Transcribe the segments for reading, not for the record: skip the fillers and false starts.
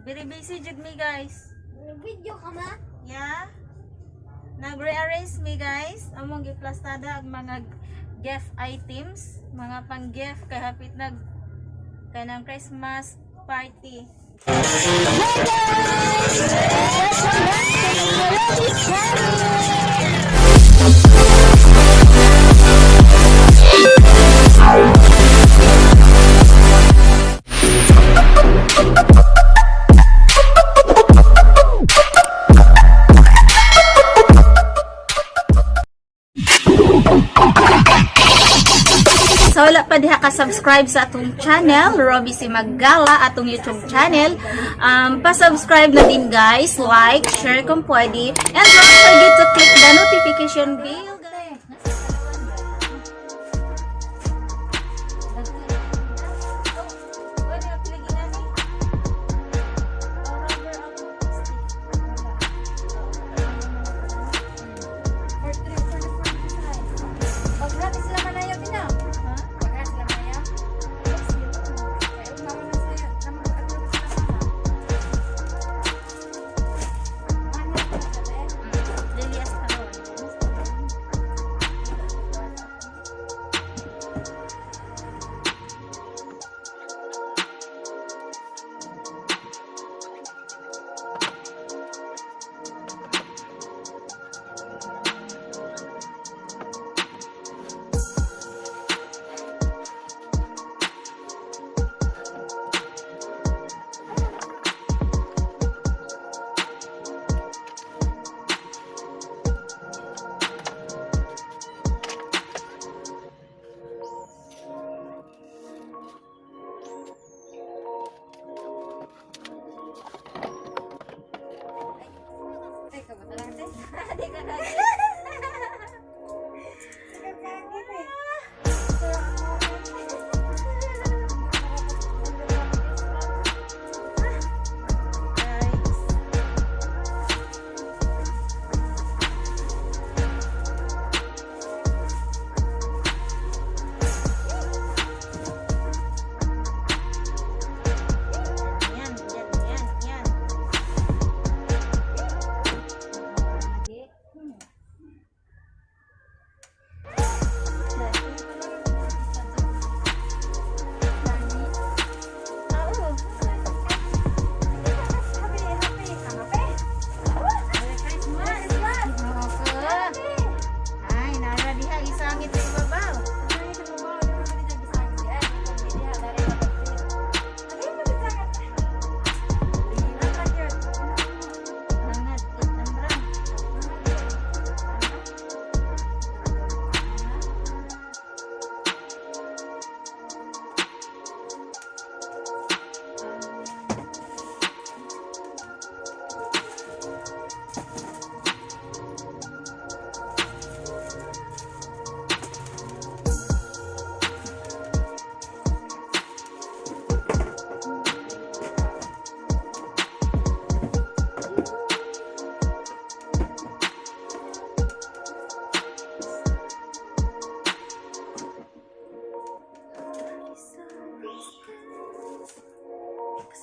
Very busy jud me guys. Video ka ma? Yeah. Nagre-arrange me guys. Among giplastada ang mga gift items, mga pang-gift kay hapit nag kanang Christmas party. So wala pa diha ka subscribe sa atong channel, RobBe CIMAGALA, atong YouTube channel. Pa-subscribe na din guys, like, share kung pwede, and don't forget to click the notification bell.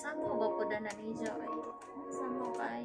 Samo ba po na niya ay samo kay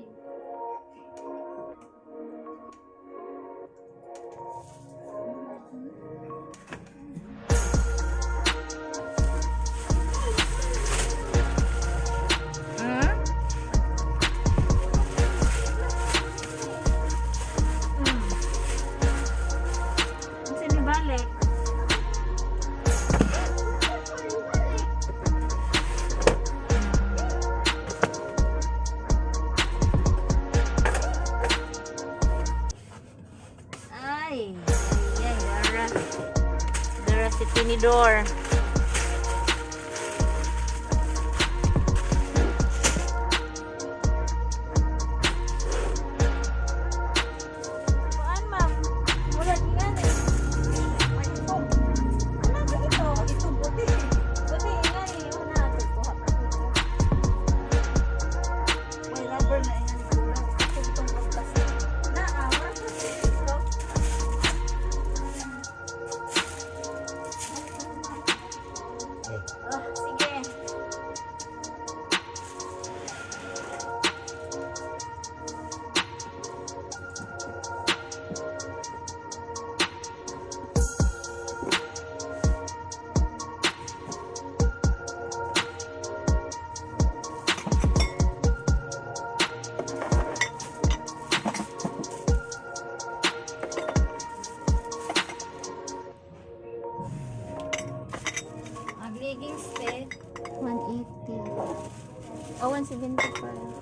si tinidor. Kuan ma'am, mula dingan eh. Ano ba ito? Ito buti. Buti nga eh. Una ato ko hapon ito. May rubber na yan. Ito itong pagkas. Naawa sa ito. 180. Oh, 175.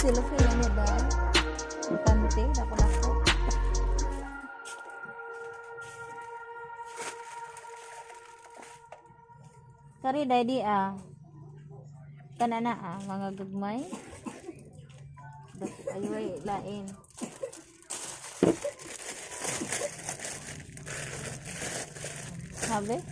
Silufin na niya ba? Kante, dako-dako. Kari daddy kanana mga gagmay. Ayoy lain. Sabi?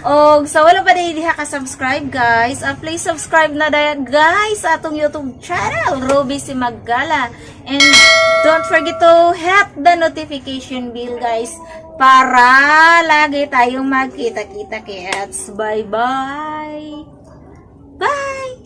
Og sa wala pa din diha ka subscribe guys, please subscribe na dayon guys sa atong YouTube channel RobBe CIMAGALA, and don't forget to hit the notification bell guys para lagi tayong magkita-kita kids. Bye bye. Bye.